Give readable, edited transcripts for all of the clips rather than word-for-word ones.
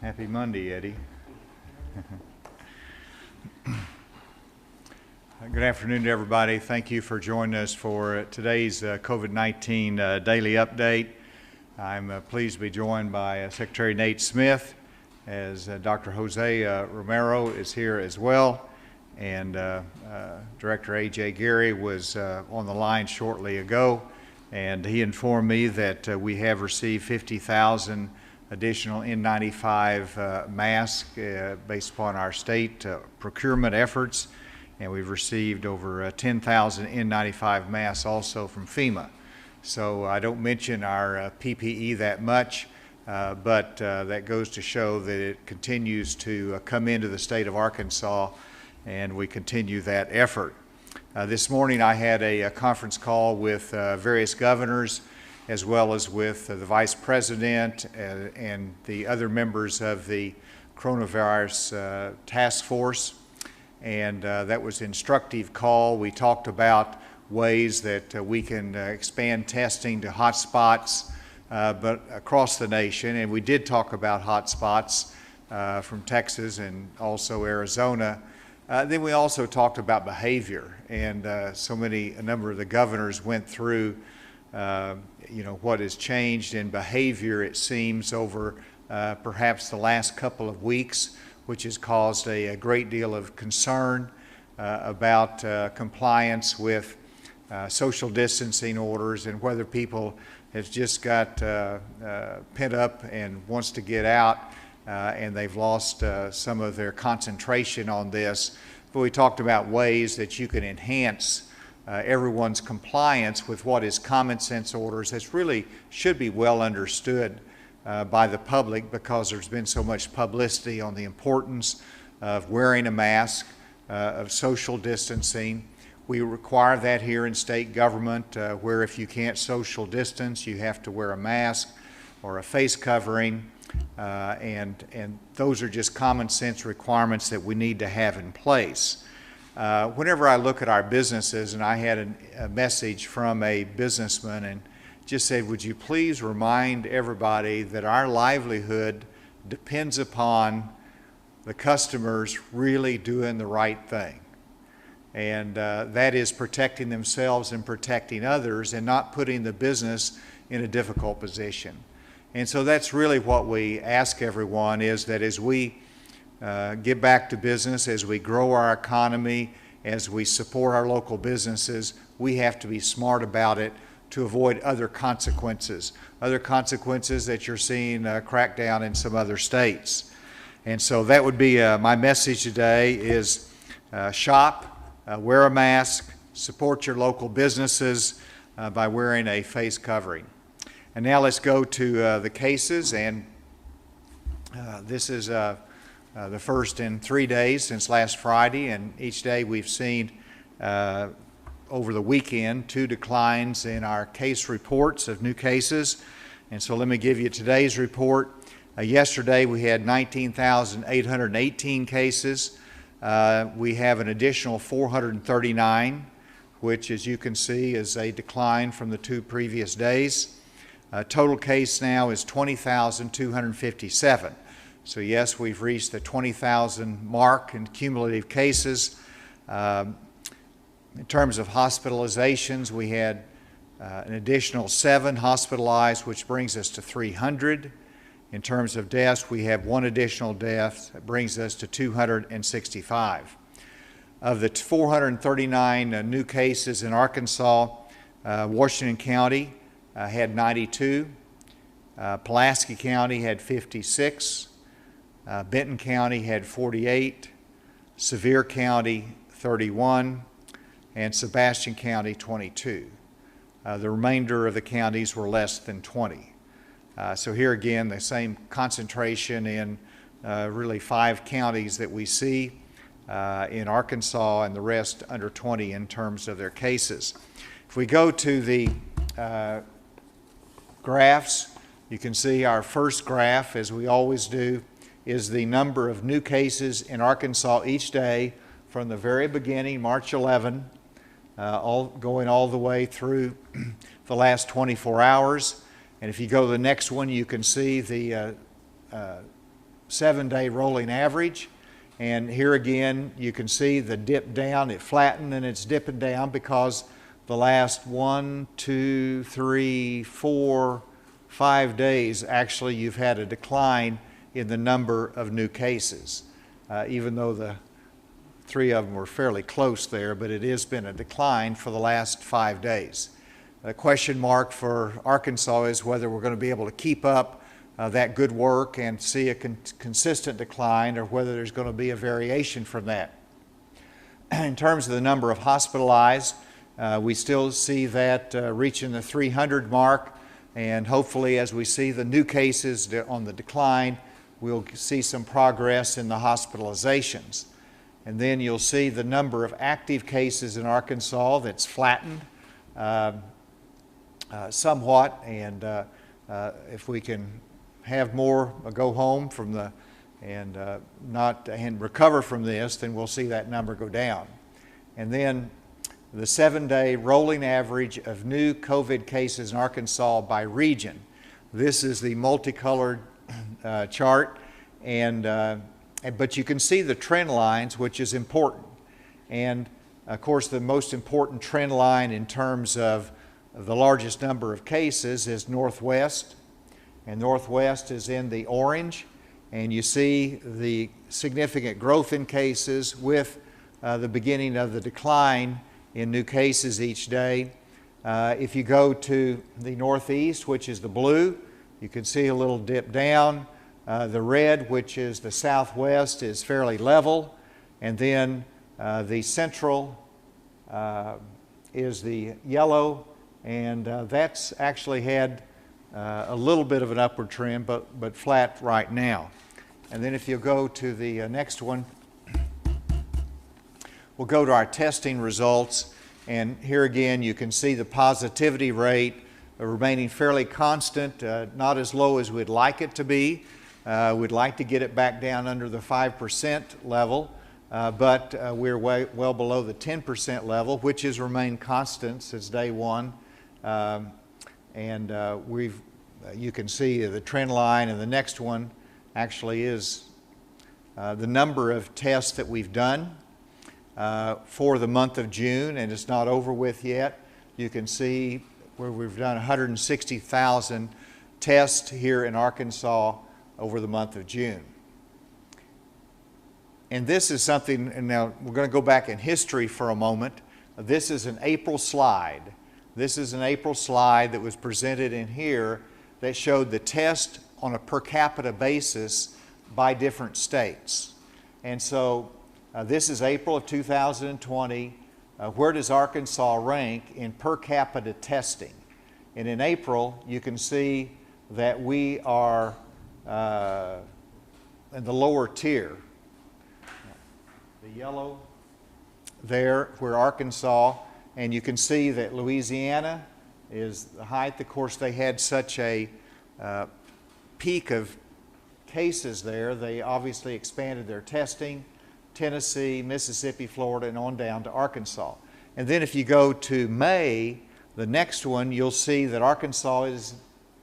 Happy Monday, Eddie. Good afternoon to everybody. Thank you for joining us for today's COVID-19 daily update. I'm pleased to be joined by Secretary Nate Smith, as Dr. Jose Romero is here as well, and Director A.J. Gary was on the line shortly ago, and he informed me that we have received 50,000 additional N95 masks based upon our state procurement efforts, and we've received over 10,000 N95 masks also from FEMA. So I don't mention our PPE that much, but that goes to show that it continues to come into the state of Arkansas, and we continue that effort. This morning I had a conference call with various governors, as well as with the Vice President and the other members of the coronavirus task force. And that was an instructive call. We talked about ways that we can expand testing to hot spots, but across the nation. And we did talk about hot spots from Texas and also Arizona. Then we also talked about behavior, and a number of the governors went through what has changed in behavior, it seems, over perhaps the last couple of weeks, which has caused a great deal of concern about compliance with social distancing orders, and whether people have just got pent up and wants to get out, and they've lost some of their concentration on this. But we talked about ways that you can enhance everyone's compliance with what is common sense orders that really should be well understood by the public, because there's been so much publicity on the importance of wearing a mask, of social distancing. We require that here in state government, where if you can't social distance, you have to wear a mask or a face covering, and those are just common sense requirements that we need to have in place. Whenever I look at our businesses, and I had a message from a businessman and just said, would you please remind everybody that our livelihood depends upon the customers really doing the right thing. And that is protecting themselves and protecting others, and not putting the business in a difficult position. And so that's really what we ask everyone, is that as we get back to business, as we grow our economy, as we support our local businesses, we have to be smart about it to avoid other consequences that you're seeing crack down in some other states. And so that would be my message today is shop, wear a mask, support your local businesses by wearing a face covering. And now let's go to the cases, and this is the first in 3 days since last Friday, and each day we've seen over the weekend 2 declines in our case reports of new cases. And so let me give you today's report. Yesterday we had 19,818 cases. We have an additional 439, which, as you can see, is a decline from the 2 previous days. Total case now is 20,257. So yes, we've reached the 20,000 mark in cumulative cases. In terms of hospitalizations, we had an additional 7 hospitalized, which brings us to 300. In terms of deaths, we have 1 additional death. That brings us to 265. Of the 439 new cases in Arkansas, Washington County had 92. Pulaski County had 56. Benton County had 48. Sevier County 31. And Sebastian County 22. The remainder of the counties were less than 20. So here again, the same concentration in really 5 counties that we see in Arkansas, and the rest under 20 in terms of their cases. If we go to the graphs, you can see our first graph, as we always do, is the number of new cases in Arkansas each day from the very beginning, March 11, going all the way through the last 24 hours. And if you go to the next one, you can see the 7-day rolling average. And here again, you can see the dip down. It flattened and it's dipping down because the last 1, 2, 3, 4, 5 days, actually you've had a decline in the number of new cases, even though the 3 of them were fairly close there, but it has been a decline for the last 5 days. The question mark for Arkansas is whether we're going to be able to keep up that good work and see a consistent decline, or whether there's going to be a variation from that. In terms of the number of hospitalized, we still see that reaching the 300 mark, and hopefully as we see the new cases on the decline, we'll see some progress in the hospitalizations. And then you'll see the number of active cases in Arkansas that's flattened somewhat, and if we can have more go home from the and recover from this, then we'll see that number go down. And then the 7-day rolling average of new COVID cases in Arkansas by region. This is the multicolored chart, but you can see the trend lines, which is important. And of course, the most important trend line in terms of the largest number of cases is Northwest, and Northwest is in the orange, and you see the significant growth in cases with the beginning of the decline in new cases each day. If you go to the Northeast, which is the blue, you can see a little dip down. The red, which is the Southwest, is fairly level, and then the Central is the yellow, and that's actually had a little bit of an upward trend, but flat right now. And then if you go to the next one, we'll go to our testing results, and here again you can see the positivity rate remaining fairly constant, not as low as we'd like it to be. We'd like to get it back down under the 5% level, but we're well below the 10% level, which has remained constant since day one. You can see the trend line, and the next one actually is the number of tests that we've done for the month of June, and it's not over with yet. You can see where we've done 160,000 tests here in Arkansas over the month of June. And this is something, and now we're going to go back in history for a moment. This is an April slide. This is an April slide that was presented in here that showed the test on a per capita basis by different states. And so this is April of 2020. Where does Arkansas rank in per capita testing? And in April, you can see that we are in the lower tier. The yellow there, where Arkansas, and you can see that Louisiana is the height. Of course, they had such a peak of cases there, they obviously expanded their testing. Tennessee, Mississippi, Florida, and on down to Arkansas. And then if you go to May, the next one, you'll see that Arkansas is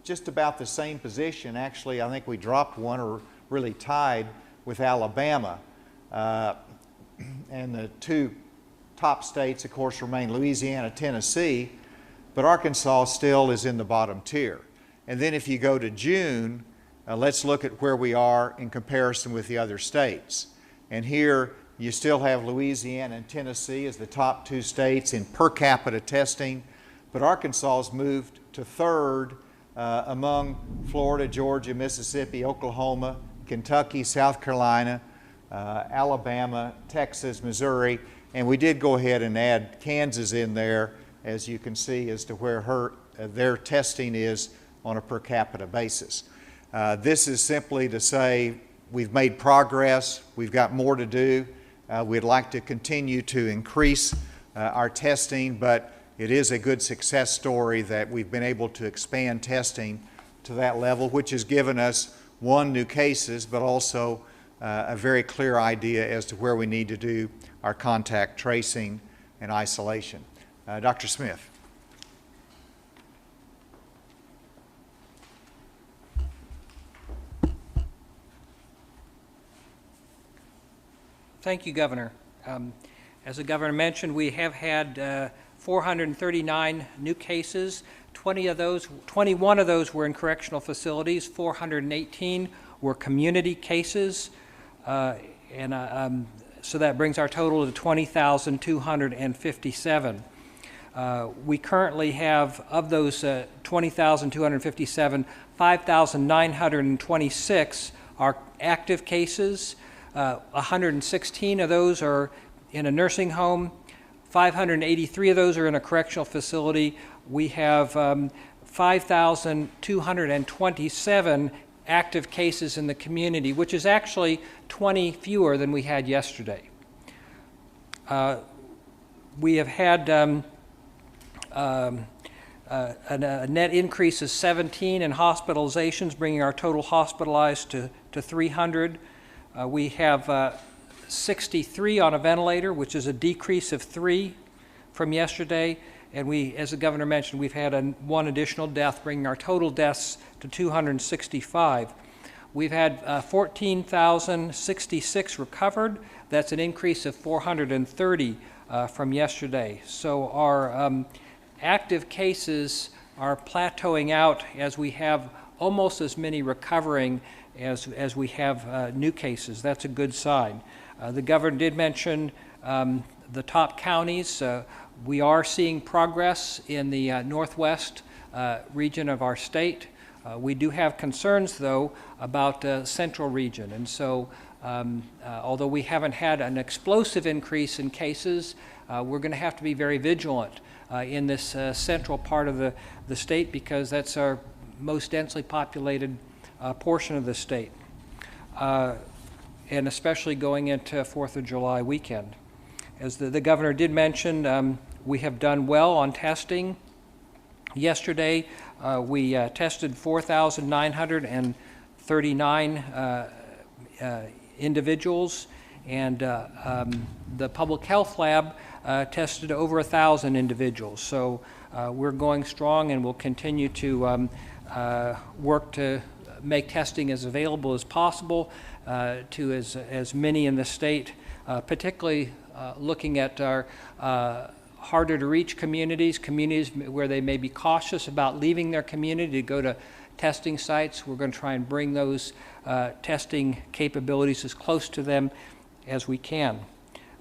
just about the same position. Actually, I think we dropped one, or really tied with Alabama. And the two top states, of course, remain Louisiana, Tennessee, but Arkansas still is in the bottom tier. And then if you go to June, let's look at where we are in comparison with the other states. And here you still have Louisiana and Tennessee as the top two states in per capita testing, but Arkansas has moved to third among Florida, Georgia, Mississippi, Oklahoma, Kentucky, South Carolina, Alabama, Texas, Missouri, and we did go ahead and add Kansas in there, as you can see, as to where their testing is on a per capita basis. This is simply to say we've made progress, we've got more to do. We'd like to continue to increase our testing, but it is a good success story that we've been able to expand testing to that level, which has given us, one, new cases, but also a very clear idea as to where we need to do our contact tracing and isolation. Dr. Smith. Thank you, Governor. As the Governor mentioned, we have had 439 new cases. 21 of those were in correctional facilities. 418 were community cases, so that brings our total to 20,257. We currently have, of those 20,257, 5,926 are active cases. 116 of those are in a nursing home. 583 of those are in a correctional facility. We have 5,227 active cases in the community, which is actually 20 fewer than we had yesterday. We have had a net increase of 17 in hospitalizations, bringing our total hospitalized to 300. We have 63 on a ventilator, which is a decrease of 3 from yesterday. And we, as the Governor mentioned, we've had one additional death, bringing our total deaths to 265. We've had 14,066 recovered. That's an increase of 430 from yesterday. So our active cases are plateauing out as we have almost as many recovering as we have new cases. That's a good sign. The Governor did mention the top counties. We are seeing progress in the northwest region of our state. We do have concerns, though, about the central region. And so, although we haven't had an explosive increase in cases, we're going to have to be very vigilant in this central part of the state, because that's our most densely populated portion of the state, and especially going into 4th of July weekend. As the Governor did mention, we have done well on testing. Yesterday, we tested 4,939 individuals, and the public health lab tested over 1,000 individuals. So we're going strong, and we'll continue to work to make testing as available as possible to as many in the state, particularly looking at our harder to reach communities where they may be cautious about leaving their community to go to testing sites. We're going to try and bring those testing capabilities as close to them as we can.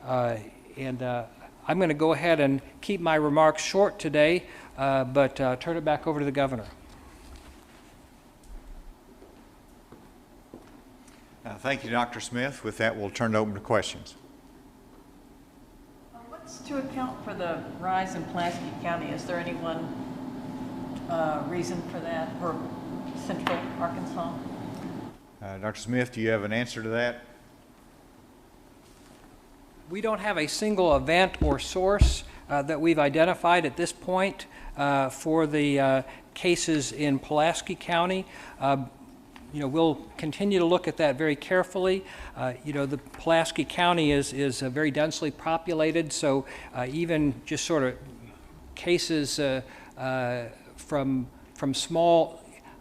I'm going to go ahead and keep my remarks short today, but turn it back over to the Governor. Thank you, Dr. Smith. With that, we'll turn it open to questions. What's to account for the rise in Pulaski County? Is there any one reason for that, or central Arkansas? Dr. Smith, do you have an answer to that? We don't have a single event or source that we've identified at this point for the cases in Pulaski County. We'll continue to look at that very carefully. The Pulaski County is very densely populated, so even just sort of cases from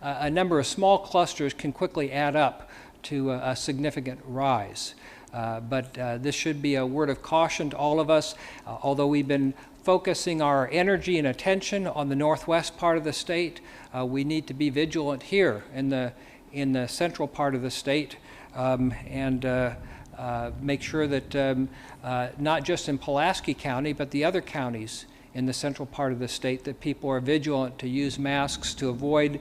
a number of small clusters can quickly add up to a significant rise. But this should be a word of caution to all of us. Although we've been focusing our energy and attention on the northwest part of the state, we need to be vigilant here in the central part of the state, and make sure that not just in Pulaski County, but the other counties in the central part of the state, that people are vigilant to use masks to avoid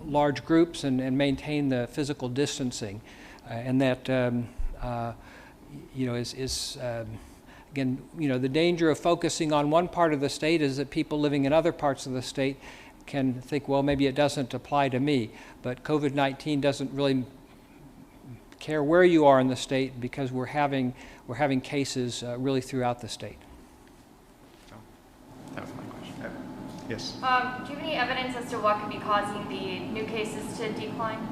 large groups and maintain the physical distancing. And that, again, the danger of focusing on one part of the state is that people living in other parts of the state can think, well, maybe it doesn't apply to me. But COVID-19 doesn't really care where you are in the state, because we're having cases really throughout the state. That was my question. Yes. Do you have any evidence as to what could be causing the new cases to decline?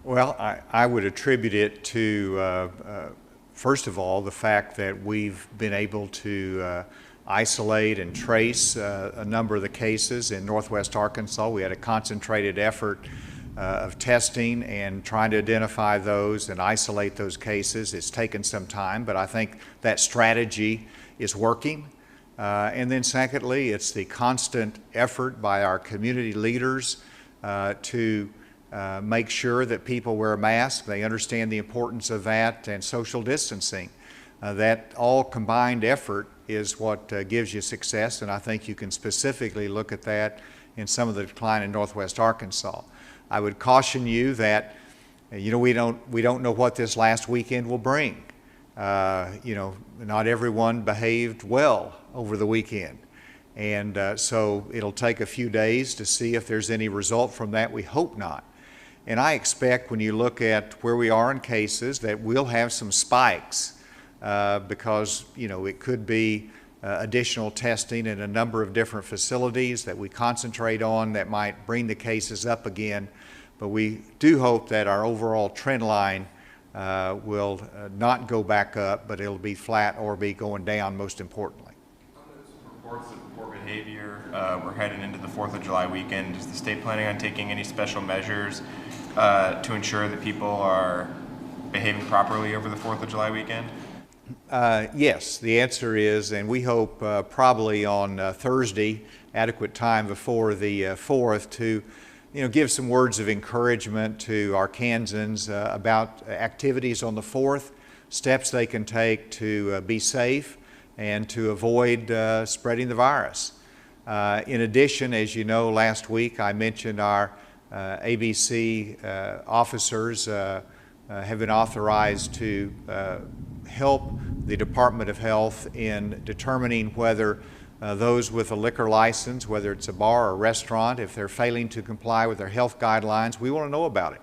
Well, I would attribute it to, first of all, the fact that we've been able to isolate and trace a number of the cases in northwest Arkansas. We had a concentrated effort of testing and trying to identify those and isolate those cases. It's taken some time, but I think that strategy is working. And then secondly, it's the constant effort by our community leaders to make sure that people wear a mask, they understand the importance of that, and social distancing. That all combined effort is what gives you success, and I think you can specifically look at that in some of the decline in Northwest Arkansas. I would caution you that we don't know what this last weekend will bring. Not everyone behaved well over the weekend, and so it'll take a few days to see if there's any result from that. We hope not. And I expect when you look at where we are in cases that we'll have some spikes because it could be additional testing in a number of different facilities that we concentrate on that might bring the cases up again. But we do hope that our overall trend line will not go back up, but it'll be flat or be going down, most importantly. Some reports of poor behavior. We're heading into the 4th of July weekend. Is the state planning on taking any special measures to ensure that people are behaving properly over the 4th of July weekend? Yes, the answer is, and we hope probably on Thursday, adequate time before the 4th, to give some words of encouragement to Arkansans about activities on the 4th, steps they can take to be safe and to avoid spreading the virus. In addition, as you know, last week I mentioned our ABC officers have been authorized to help the Department of Health in determining whether those with a liquor license, whether it's a bar or a restaurant, if they're failing to comply with their health guidelines, we want to know about it.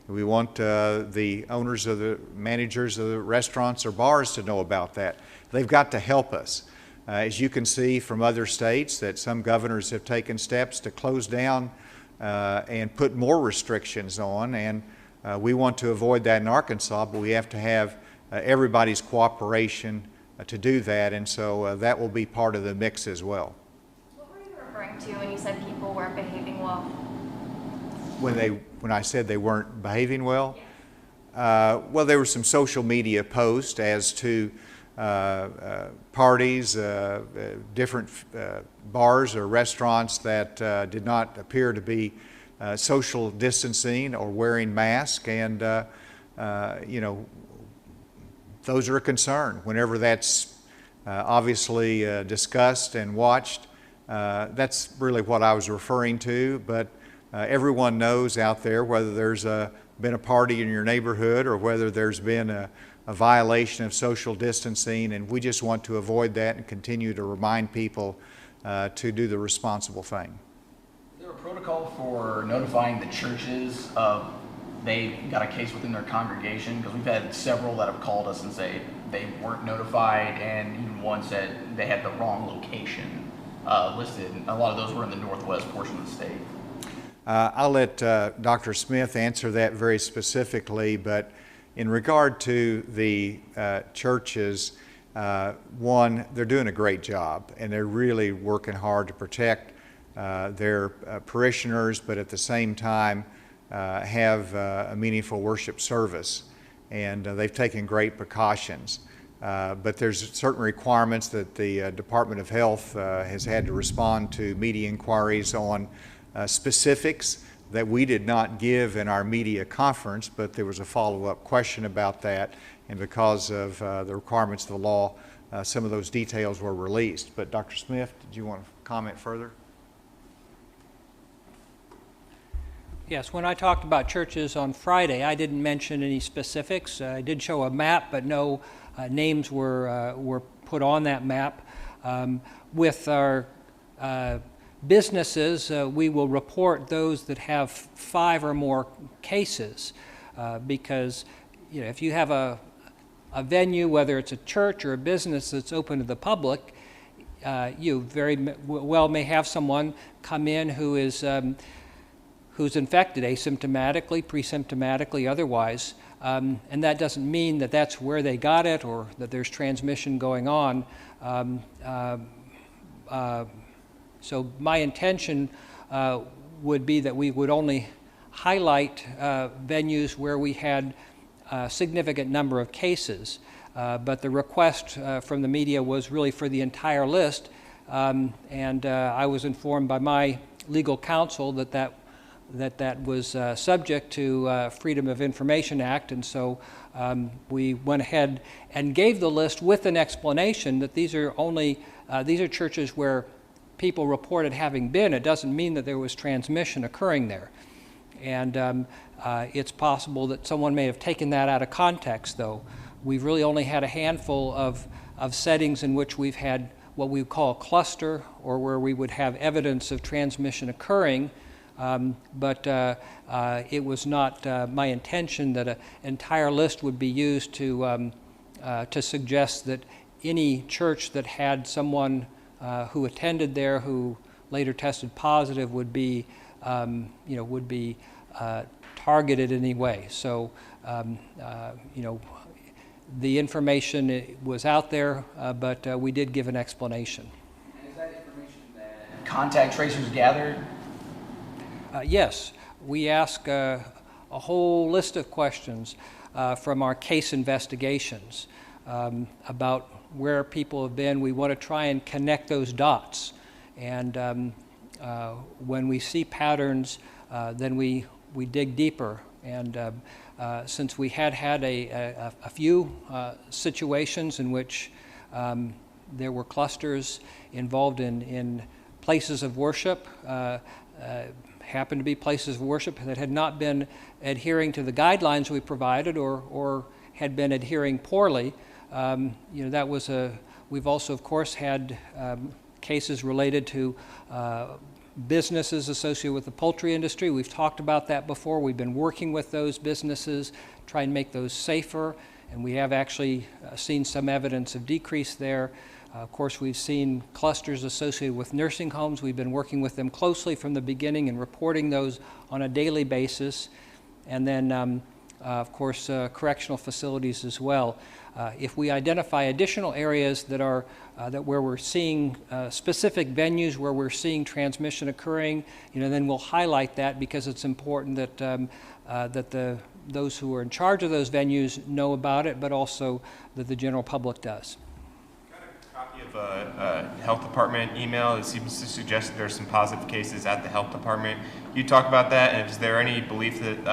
We want the owners of the managers of the restaurants or bars to know about that. They've got to help us. As you can see from other states, that some governors have taken steps to close down and put more restrictions on, and we want to avoid that in Arkansas, but we have to have everybody's cooperation to do that, and so that will be part of the mix as well. What were you referring to when you said people weren't behaving well? When I said they weren't behaving well? Well, there were some social media posts as to parties, different bars or restaurants that did not appear to be social distancing or wearing masks, and those are a concern. Whenever that's obviously discussed and watched, that's really what I was referring to. But everyone knows out there, whether there's been a party in your neighborhood or whether there's been a violation of social distancing, and we just want to avoid that and continue to remind people to do the responsible thing. Is there a protocol for notifying the churches of they got a case within their congregation? Because we've had several that have called us and say they weren't notified, and even one said they had the wrong location listed. A lot of those were in the northwest portion of the state. I'll let Dr. Smith answer that very specifically, but in regard to the churches, one, they're doing a great job, and they're really working hard to protect their parishioners, but at the same time have a meaningful worship service, and they've taken great precautions. But there's certain requirements that the Department of Health has had to respond to media inquiries on specifics that we did not give in our media conference, but there was a follow-up question about that, and because of the requirements of the law, some of those details were released. But Dr. Smith, did you want to comment further? Yes, when I talked about churches on Friday, I didn't mention any specifics. I did show a map, but no names were put on that map. With our businesses, we will report those that have 5 or more cases, because if you have a venue, whether it's a church or a business that's open to the public, you very well may have someone come in who is who's infected asymptomatically, pre-symptomatically, otherwise, and that doesn't mean that that's where they got it or that there's transmission going on. So my intention would be that we would only highlight venues where we had a significant number of cases. But the request from the media was really for the entire list, and I was informed by my legal counsel that was subject to Freedom of Information Act, and so we went ahead and gave the list with an explanation that these are churches where people reported having been. It doesn't mean that there was transmission occurring there. And it's possible that someone may have taken that out of context, though. We've really only had a handful of settings in which we've had what we call a cluster, or where we would have evidence of transmission occurring, but it was not my intention that an entire list would be used to suggest that any church that had someone who attended there who later tested positive would be targeted in any way. So, the information was out there, but we did give an explanation. And is that information that contact tracers gathered? Yes, we ask a whole list of questions from our case investigations about where people have been. We want to try and connect those dots. And when we see patterns, then we dig deeper. And since we had a few situations in which there were clusters involved in places of worship, happened to be places of worship that had not been adhering to the guidelines we provided, or had been adhering poorly, that was we've also, of course, had cases related to businesses associated with the poultry industry. We've talked about that before. We've been working with those businesses, trying to make those safer, and we have actually seen some evidence of decrease there. Of course, we've seen clusters associated with nursing homes. We've been working with them closely from the beginning and reporting those on a daily basis. And then, of course, correctional facilities as well. If we identify additional areas that are where we're seeing specific venues where we're seeing transmission occurring, then we'll highlight that, because it's important that those who are in charge of those venues know about it, but also that the general public does. Of a health department email that seems to suggest that there's some positive cases at the health department. You talk about that, and is there any belief that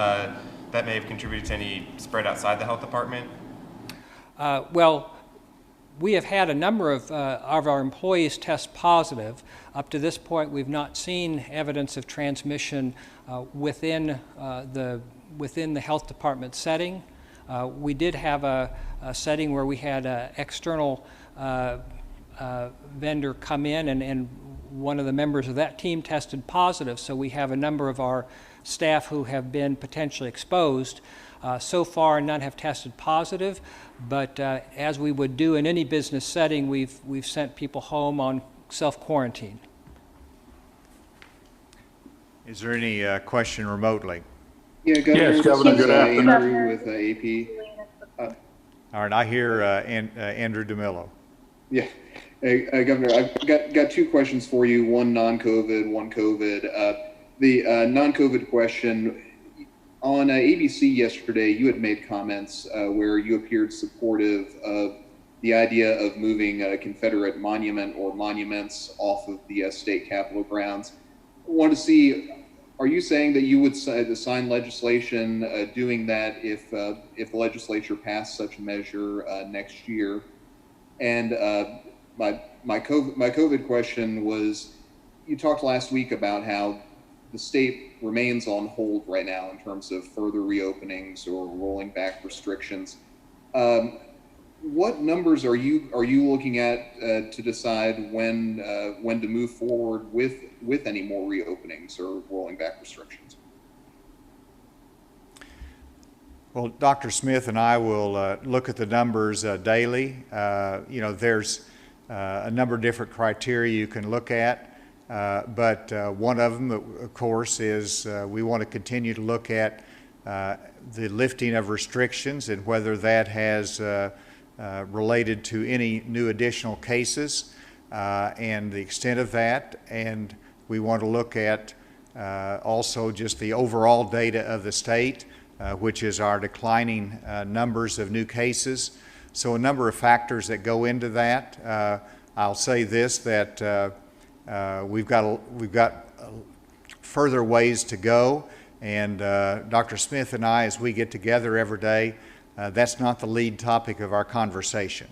that may have contributed to any spread outside the health department? Well, we have had a number of our employees test positive. Up to this point, we've not seen evidence of transmission within the health department setting. We did have a setting where we had an external vendor come in, and one of the members of that team tested positive. So we have a number of our staff who have been potentially exposed. So far, none have tested positive, but as we would do in any business setting, we've sent people home on self-quarantine. Is there any question remotely? Yeah, Governor. Yes, Governor, good afternoon. Andrew with AP. All right, I hear Andrew DeMillo. Yeah, hey, Governor, I've got two questions for you. One non-COVID, one COVID. The non-COVID question, on ABC yesterday, you had made comments where you appeared supportive of the idea of moving a Confederate monument or monuments off of the state capitol grounds. I want to see, are you saying that you would sign legislation doing that if the legislature passed such a measure next year? And my COVID question was, you talked last week about how the state remains on hold right now in terms of further reopenings or rolling back restrictions. What numbers are you looking at to decide when to move forward with any more reopenings or rolling back restrictions? Well, Dr. Smith and I will look at the numbers daily. There's a number of different criteria you can look at. But one of them, of course, is we want to continue to look at the lifting of restrictions and whether that has related to any new additional cases and the extent of that. And we want to look at also just the overall data of the state, which is our declining numbers of new cases. So a number of factors that go into that. I'll say this, that we've got further ways to go, and Dr. Smith and I, as we get together every day, that's not the lead topic of our conversation.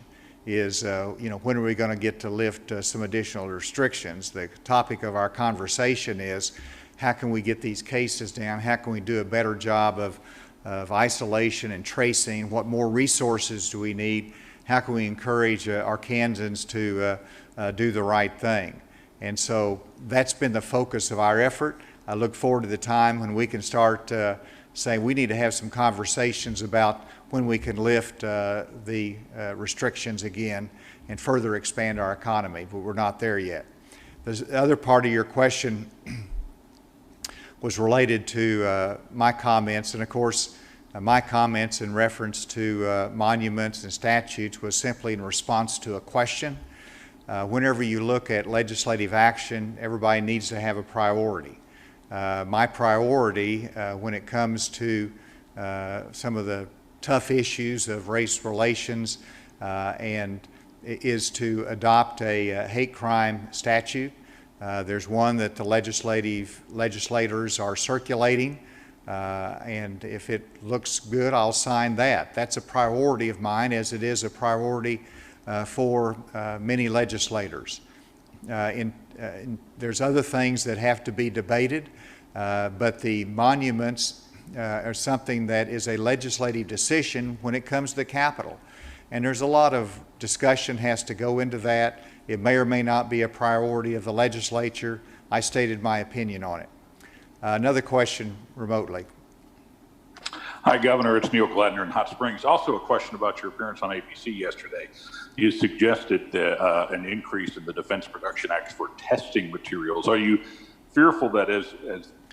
Is when are we going to get to lift some additional restrictions? The topic of our conversation is how can we get these cases down? How can we do a better job of isolation and tracing? What more resources do we need? How can we encourage Arkansans to do the right thing? And so that's been the focus of our effort. I look forward to the time when we can start saying we need to have some conversations about when we can lift the restrictions again and further expand our economy, but we're not there yet. The other part of your question was related to my comments, and of course my comments in reference to monuments and statutes was simply in response to a question. Whenever you look at legislative action, everybody needs to have a priority. My priority when it comes to some of the tough issues of race relations and is to adopt a hate crime statute. There's one that the legislators are circulating, and if it looks good, I'll sign that. That's a priority of mine, as it is a priority for many legislators. There's other things that have to be debated, but the monuments are something that is a legislative decision when it comes to the Capitol. And there's a lot of discussion has to go into that. It may or may not be a priority of the legislature. I stated my opinion on it. Another question remotely. Hi, Governor. It's Neil Gladner in Hot Springs. Also a question about your appearance on ABC yesterday. You suggested an increase in the Defense Production Act for testing materials. Are you fearful that as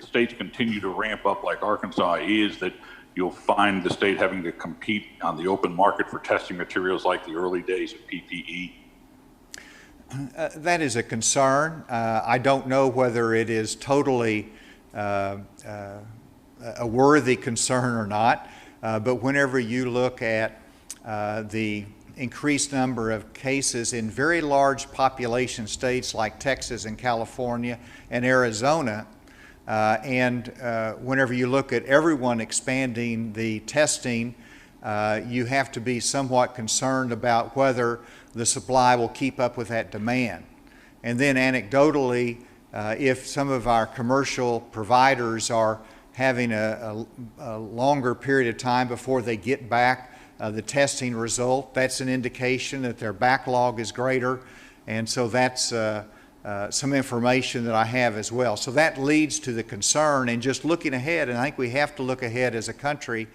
states continue to ramp up like Arkansas is, that you'll find the state having to compete on the open market for testing materials like the early days of PPE? That is a concern. I don't know whether it is totally a worthy concern or not, but whenever you look at the increased number of cases in very large population states like Texas and California and Arizona, and whenever you look at everyone expanding the testing, you have to be somewhat concerned about whether the supply will keep up with that demand. And then anecdotally, if some of our commercial providers are having a longer period of time before they get back the testing result, that's an indication that their backlog is greater, and so that's some information that I have as well. So that leads to the concern, and just looking ahead, and I think we have to look ahead as a country,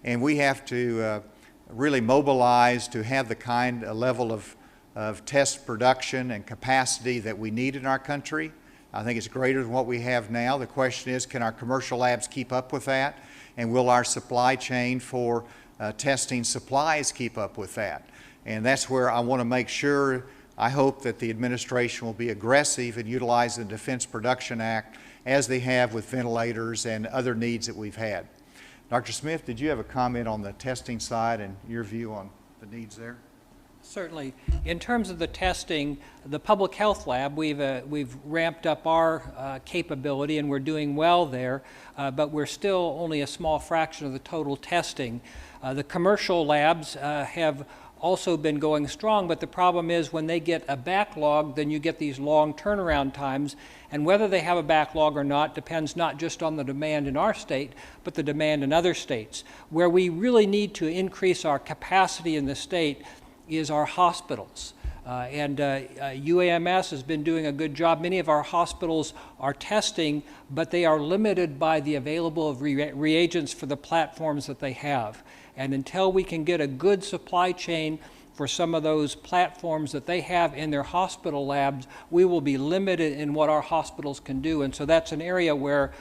and we have to really mobilize to have the kind of level of test production and capacity that we need in our country. I think it's greater than what we have now. The question is, can our commercial labs keep up with that? And will our supply chain for testing supplies keep up with that? And that's where I want to make sure, I hope that the administration will be aggressive in utilizing the Defense Production Act as they have with ventilators and other needs that we've had. Dr. Smith, did you have a comment on the testing side and your view on the needs there? Certainly. In terms of the testing, the public health lab, we've ramped up our capability, and we're doing well there, but we're still only a small fraction of the total testing. The commercial labs have also been going strong, but the problem is when they get a backlog, then you get these long turnaround times, and whether they have a backlog or not depends not just on the demand in our state, but the demand in other states. Where we really need to increase our capacity in the state is our hospitals. UAMS has been doing a good job. Many of our hospitals are testing, but they are limited by the available of reagents for the platforms that they have. And until we can get a good supply chain for some of those platforms that they have in their hospital labs, we will be limited in what our hospitals can do. And so that's an area where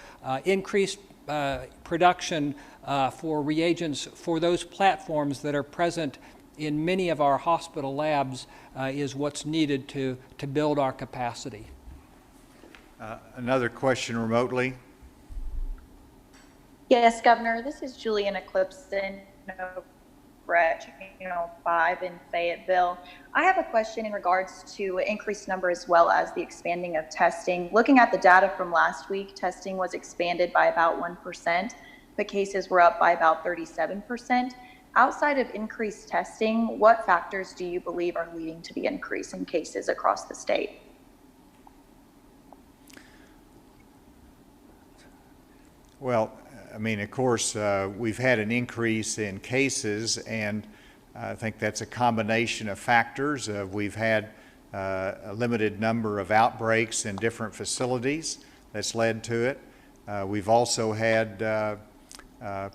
increased production for reagents for those platforms that are present in many of our hospital labs is what's needed to build our capacity. Another question remotely. Yes, Governor, this is Julian Eclipson over at Channel 5 in Fayetteville. I have a question in regards to increased number as well as the expanding of testing. Looking at the data from last week, testing was expanded by about 1%, but cases were up by about 37%. Outside of increased testing, what factors do you believe are leading to the increase in cases across the state? Well, I mean, of course, we've had an increase in cases, and I think that's a combination of factors. We've had a limited number of outbreaks in different facilities that's led to it. We've also had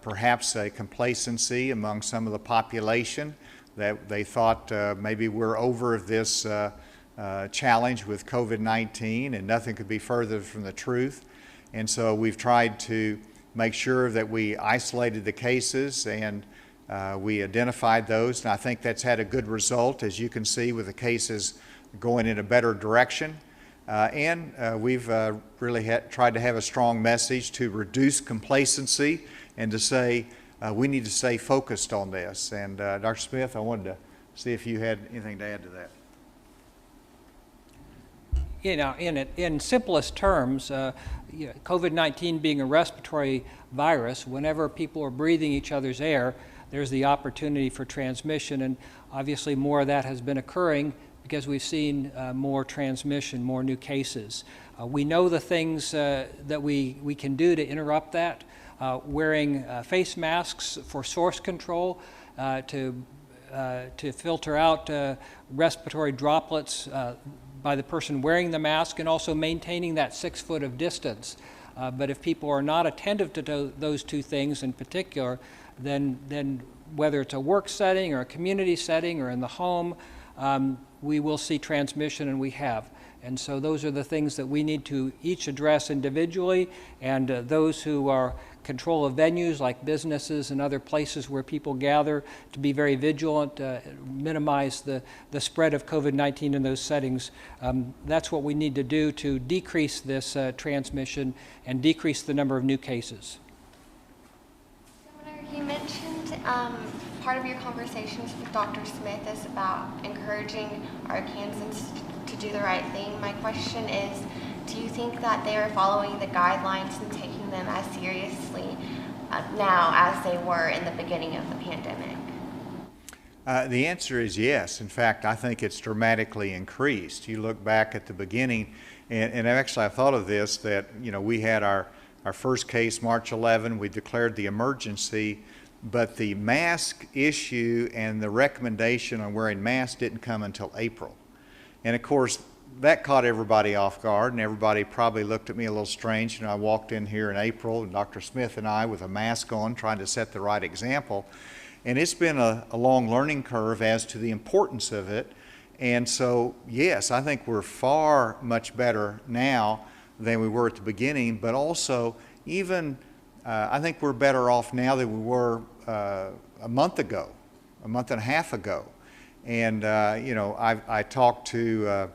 perhaps a complacency among some of the population that they thought maybe we're over this challenge with COVID-19 and nothing could be further from the truth. And so we've tried to make sure that we isolated the cases and we identified those, and I think that's had a good result, as you can see, with the cases going in a better direction. We've really tried to have a strong message to reduce complacency and to say we need to stay focused on this. And Dr. Smith, I wanted to see if you had anything to add to that. You know, in simplest terms, COVID-19 being a respiratory virus, whenever people are breathing each other's air, there's the opportunity for transmission, and obviously more of that has been occurring because we've seen more transmission, more new cases. We know the things that we can do to interrupt that, wearing face masks for source control to filter out respiratory droplets by the person wearing the mask, and also maintaining that 6 foot of distance. But if people are not attentive to those two things in particular, then whether it's a work setting or a community setting or in the home, we will see transmission, and we have. And so those are the things that we need to each address individually, and those who are control of venues like businesses and other places where people gather, to be very vigilant, minimize the spread of COVID-19 in those settings. That's what we need to do to decrease this transmission and decrease the number of new cases. Governor, you mentioned part of your conversations with Dr. Smith is about encouraging Arkansans to do the right thing. My question is, do you think that they are following the guidelines and taking them as seriously now as they were in the beginning of the pandemic? The answer is yes. In fact, I think it's dramatically increased. You look back at the beginning, and actually I thought of this, that we had our first case March 11, we declared the emergency, but the mask issue and the recommendation on wearing masks didn't come until April. And of course, that caught everybody off guard, and everybody probably looked at me a little strange. I walked in here in April, and Dr. Smith and I with a mask on, trying to set the right example. And it's been a long learning curve as to the importance of it. And so, yes, I think we're far much better now than we were at the beginning, but also even I think we're better off now than we were a month ago, a month and a half ago. And I talked to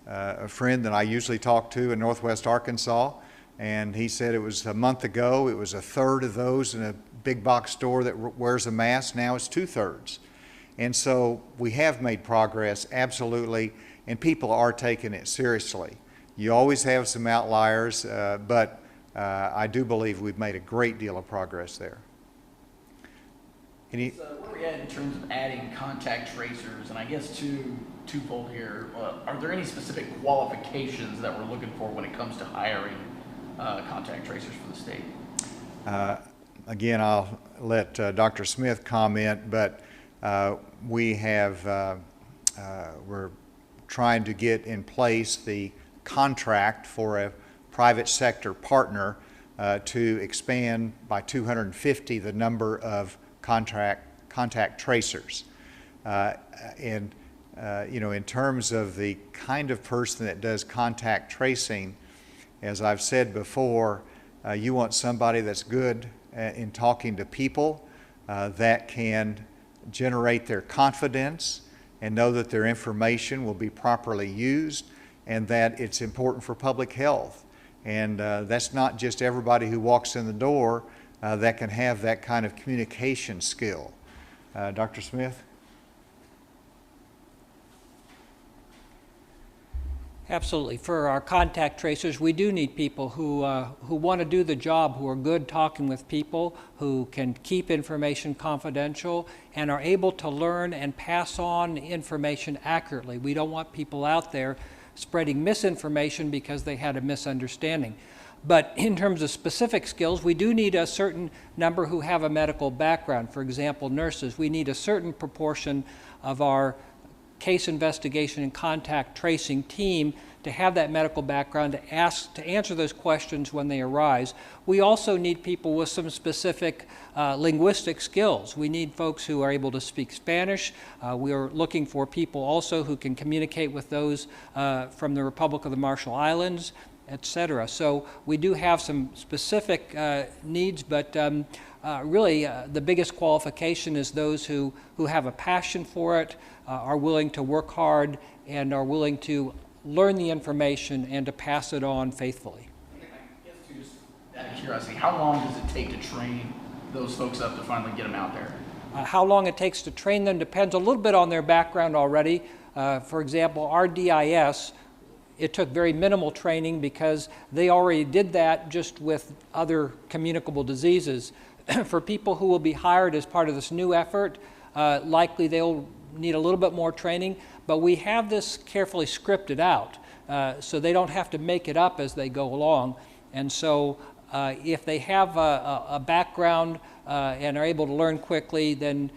a friend that I usually talk to in Northwest Arkansas, and he said it was a month ago, it was a third of those in a big box store that wears a mask. Now it's 2/3. And so we have made progress, absolutely, and people are taking it seriously. You always have some outliers, but I do believe we've made a great deal of progress there. So where are we at in terms of adding contact tracers? And I guess twofold here. Are there any specific qualifications that we're looking for when it comes to hiring contact tracers for the state? Again, I'll let Dr. Smith comment, but we're trying to get in place the contract for a private sector partner to expand by 250 the number of contact tracers. In terms of the kind of person that does contact tracing, as I've said before, you want somebody that's good in talking to people, that can generate their confidence and know that their information will be properly used and that it's important for public health. And that's not just everybody who walks in the door that can have that kind of communication skill. Dr. Smith? Absolutely. For our contact tracers, we do need people who want to do the job, who are good talking with people, who can keep information confidential, and are able to learn and pass on information accurately. We don't want people out there spreading misinformation because they had a misunderstanding. But in terms of specific skills, we do need a certain number who have a medical background. For example, nurses. We need a certain proportion of our case investigation and contact tracing team to have that medical background to answer those questions when they arise. We also need people with some specific linguistic skills. We need folks who are able to speak Spanish. We are looking for people also who can communicate with those from the Republic of the Marshall Islands, etc. So we do have some specific needs, but really the biggest qualification is those who have a passion for it, are willing to work hard, and are willing to learn the information and to pass it on faithfully. I guess just out of curiosity, how long does it take to train those folks up to finally get them out there? How long it takes to train them depends a little bit on their background already. For example, our DIS, it took very minimal training because they already did that just with other communicable diseases. For people who will be hired as part of this new effort, likely they'll need a little bit more training, but we have this carefully scripted out so they don't have to make it up as they go along. And so if they have a background and are able to learn quickly, then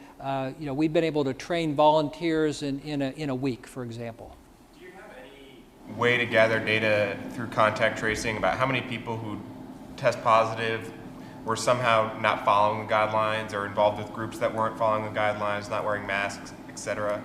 we've been able to train volunteers in a week, for example. Do you have any way to gather data through contact tracing about how many people who test positive were somehow not following the guidelines or involved with groups that weren't following the guidelines, not wearing masks, etc.?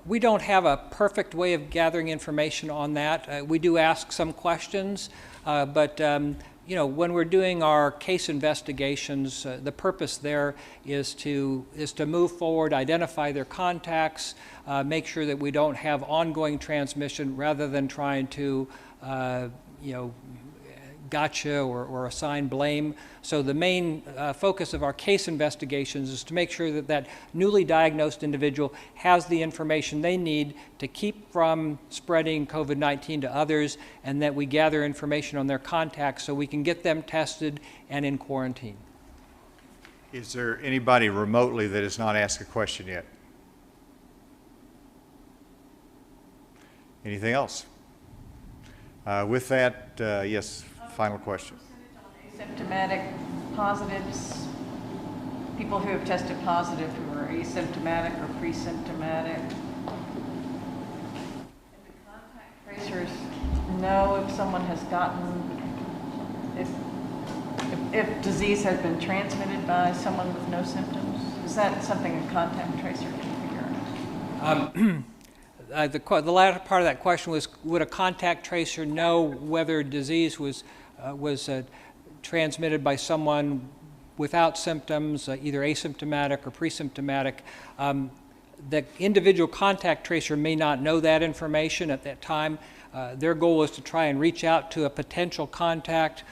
We don't have a perfect way of gathering information on that. We do ask some questions, but when we're doing our case investigations, the purpose there is to move forward, identify their contacts, make sure that we don't have ongoing transmission, rather than trying to gotcha or assign blame. So the main focus of our case investigations is to make sure that that newly diagnosed individual has the information they need to keep from spreading COVID-19 to others, and that we gather information on their contacts so we can get them tested and in quarantine. Is there anybody remotely that has not asked a question yet? Anything else? With that, yes, final question. Asymptomatic positives, people who have tested positive who are asymptomatic or pre-symptomatic. And the contact tracers know if someone has gotten, if disease has been transmitted by someone with no symptoms. Is that something a contact tracer can figure out? The latter part of that question was, would a contact tracer know whether disease was transmitted by someone without symptoms, either asymptomatic or pre-symptomatic? The individual contact tracer may not know that information at that time. Their goal is to try and reach out to a potential contact,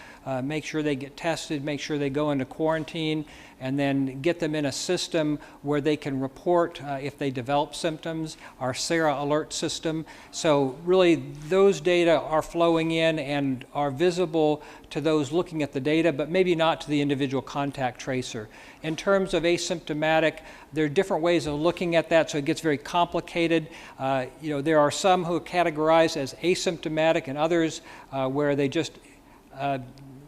make sure they get tested, make sure they go into quarantine, and then get them in a system where they can report if they develop symptoms, our SARA alert system. So really those data are flowing in and are visible to those looking at the data, but maybe not to the individual contact tracer. In terms of asymptomatic, there are different ways of looking at that, so it gets very complicated. There are some who are categorized as asymptomatic and others where they just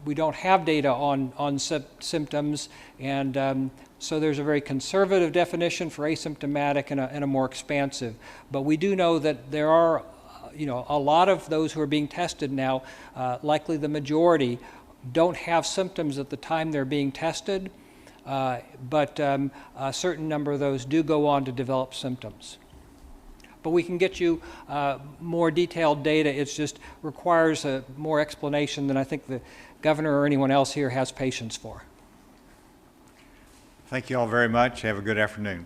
we don't have data on symptoms, and so there's a very conservative definition for asymptomatic and a more expansive. But we do know that there are a lot of those who are being tested now, likely the majority, don't have symptoms at the time they're being tested, but a certain number of those do go on to develop symptoms. But we can get you more detailed data. It just requires more explanation than I think the governor or anyone else here has patience for. Thank you all very much. Have a good afternoon.